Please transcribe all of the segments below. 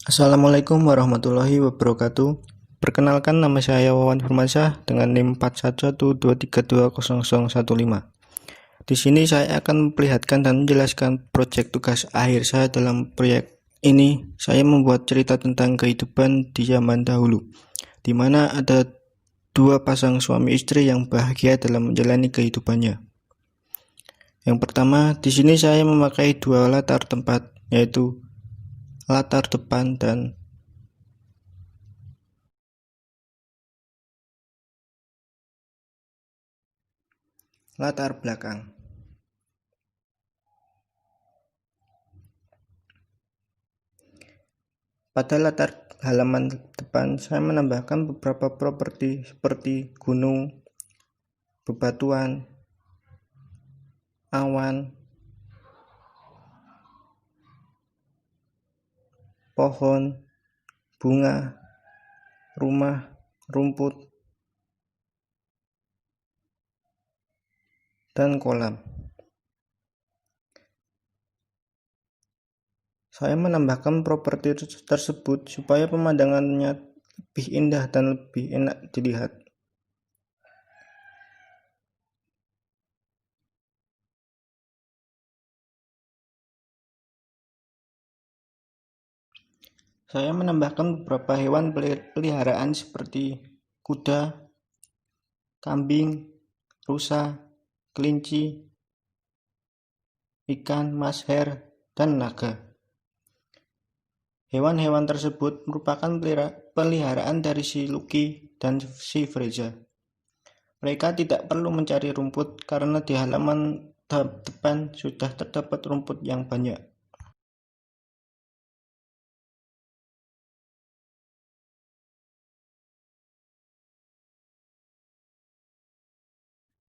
Assalamualaikum warahmatullahi wabarakatuh. Perkenalkan, nama saya Wawan Firmansyah dengan NIM 4112320015. Di sini saya akan memperlihatkan dan menjelaskan proyek tugas akhir saya dalam proyek ini. Saya membuat cerita tentang kehidupan di zaman dahulu, di mana ada dua pasang suami istri yang bahagia dalam menjalani kehidupannya. Yang pertama, di sini saya memakai dua latar tempat, yaitu latar depan dan latar belakang. Pada latar halaman depan, saya menambahkan beberapa properti seperti gunung, bebatuan, awan, pohon, bunga, rumah, rumput, dan kolam. Saya menambahkan properti tersebut supaya pemandangannya lebih indah dan lebih enak dilihat. Saya menambahkan beberapa hewan peliharaan seperti kuda, kambing, rusa, kelinci, ikan, mas her, dan naga. Hewan-hewan tersebut merupakan peliharaan dari si Lucky dan si Freza. Mereka tidak perlu mencari rumput karena di halaman depan sudah terdapat rumput yang banyak.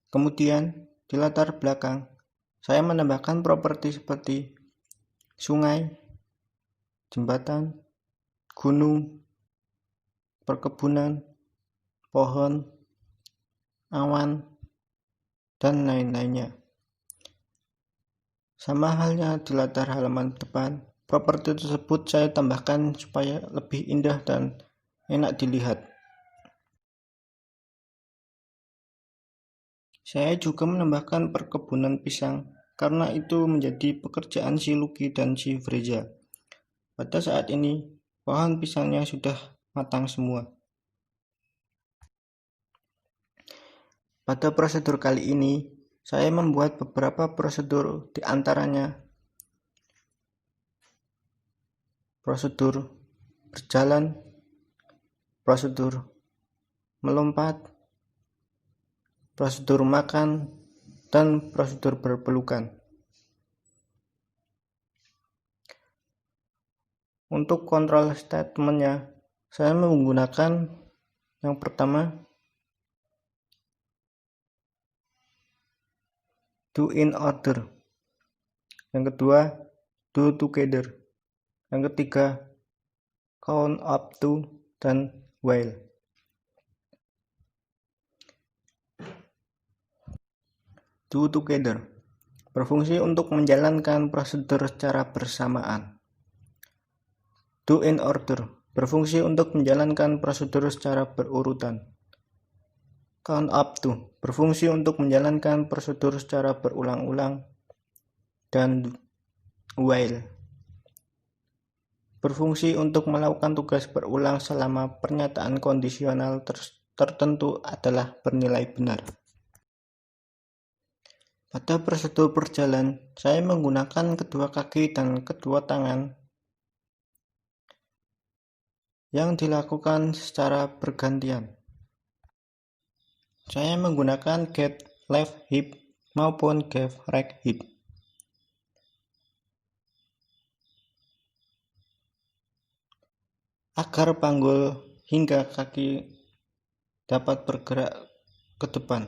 Kemudian, di latar belakang, saya menambahkan properti seperti sungai, jembatan, gunung, perkebunan, pohon, awan, dan lain-lainnya. Sama halnya di latar halaman depan, properti tersebut saya tambahkan supaya lebih indah dan enak dilihat. Saya juga menambahkan perkebunan pisang karena itu menjadi pekerjaan si Lucky dan si Freza. Pada saat ini, pohon pisangnya sudah matang semua. Pada prosedur kali ini, saya membuat beberapa prosedur, di antaranya prosedur berjalan, prosedur melompat, prosedur makan, dan prosedur berpelukan. Untuk kontrol statementnya, saya menggunakan yang pertama, do in order. Yang kedua, do together. Yang ketiga, count up to, dan while. Do together berfungsi untuk menjalankan prosedur secara bersamaan. Do in order berfungsi untuk menjalankan prosedur secara berurutan. Count up to berfungsi untuk menjalankan prosedur secara berulang-ulang. Dan while berfungsi untuk melakukan tugas berulang selama pernyataan kondisional tertentu adalah bernilai benar. Pada prosedur berjalan, saya menggunakan kedua kaki dan kedua tangan yang dilakukan secara bergantian. Saya menggunakan get left hip maupun get right hip. Agar panggul hingga kaki dapat bergerak ke depan.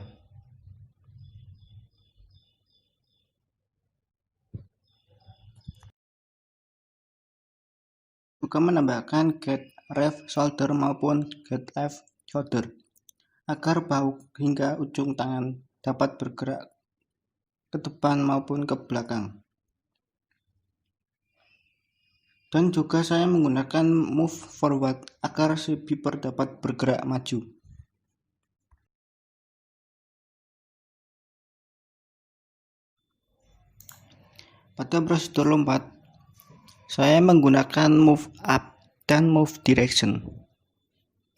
Juga menambahkan get left shoulder maupun get left shoulder agar bahu hingga ujung tangan dapat bergerak ke depan maupun ke belakang. Dan juga saya menggunakan move forward agar si beeper dapat bergerak maju. Pada prosedur lompat, saya menggunakan move up dan move direction,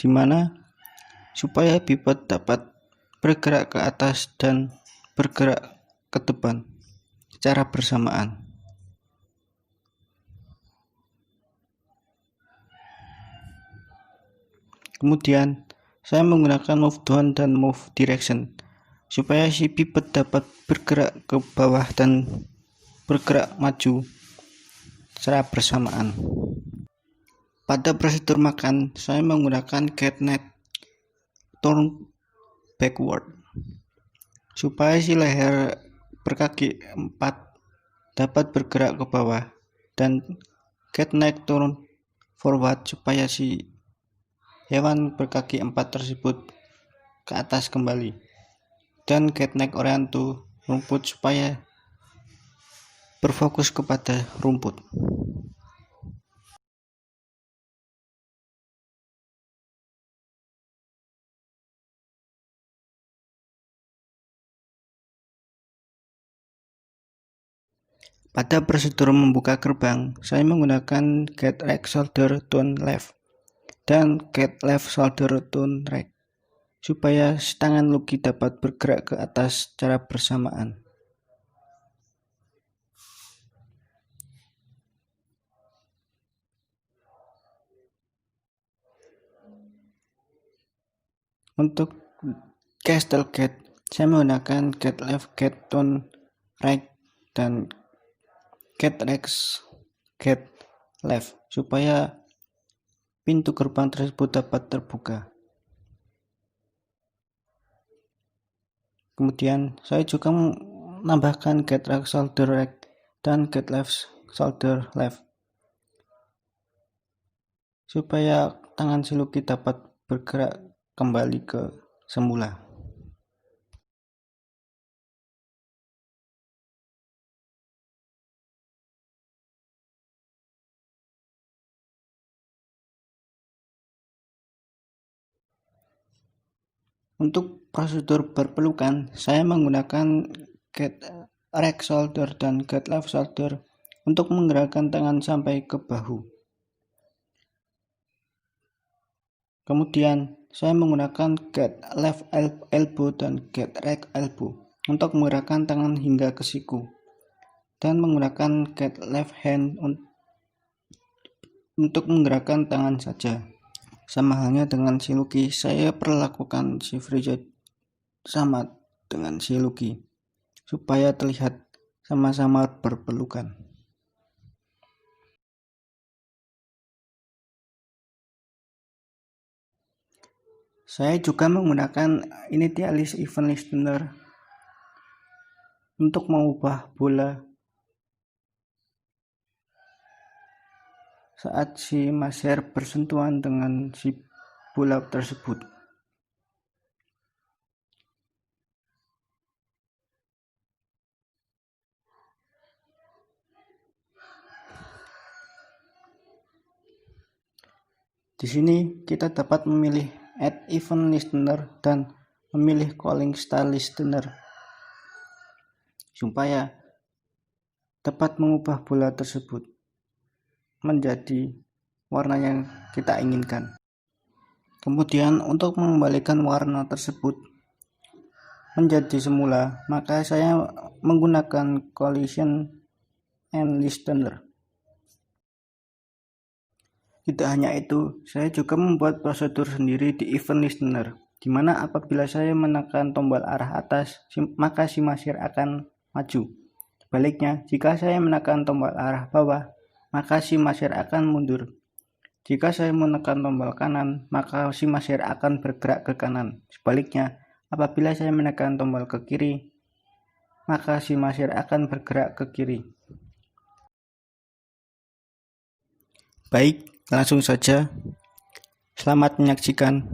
di mana supaya beeper dapat bergerak ke atas dan bergerak ke depan secara bersamaan. Kemudian saya menggunakan move down dan move direction supaya si beeper dapat bergerak ke bawah dan bergerak maju secara bersamaan. Pada prosedur makan, saya menggunakan cat neck turn backward supaya si leher berkaki 4 dapat bergerak ke bawah, dan cat neck turn forward supaya si hewan berkaki 4 tersebut ke atas kembali, dan cat neck orient to rumput supaya berfokus kepada rumput. Pada prosedur membuka gerbang, saya menggunakan get right shoulder turn left dan get left shoulder turn right supaya tangan Lucky dapat bergerak ke atas secara bersamaan. Untuk castle gate, saya menggunakan get left gate turn right dan get right gate left supaya pintu gerbang tersebut dapat terbuka. Kemudian saya juga menambahkan get right shoulder right dan get left shoulder left supaya tangan si Lucky dapat bergerak kembali ke semula. Untuk prosedur berpelukan, saya menggunakan get right shoulder dan get left shoulder untuk menggerakkan tangan sampai ke bahu. Kemudian saya menggunakan get left elbow dan get right elbow untuk menggerakkan tangan hingga ke siku, dan menggunakan get left hand untuk menggerakkan tangan saja. Sama halnya dengan si Lucky, saya perlakukan si Frieza sama dengan si Lucky supaya terlihat sama-sama berpelukan. Saya juga menggunakan initialis event listener untuk mengubah bola saat si Maser bersentuhan dengan si bola tersebut. Di sini kita dapat memilih add event listener dan memilih calling style listener supaya dapat mengubah bola tersebut menjadi warna yang kita inginkan. Kemudian untuk mengembalikan warna tersebut menjadi semula, maka saya menggunakan collision and listener. Tidak hanya itu, saya juga membuat prosedur sendiri di event listener, di mana apabila saya menekan tombol arah atas, maka si Maser akan maju. Sebaliknya, jika saya menekan tombol arah bawah, maka si Maser akan mundur. Jika saya menekan tombol kanan, maka si Maser akan bergerak ke kanan. Sebaliknya, apabila saya menekan tombol ke kiri, maka si Maser akan bergerak ke kiri. Baik, langsung saja. Selamat menyaksikan.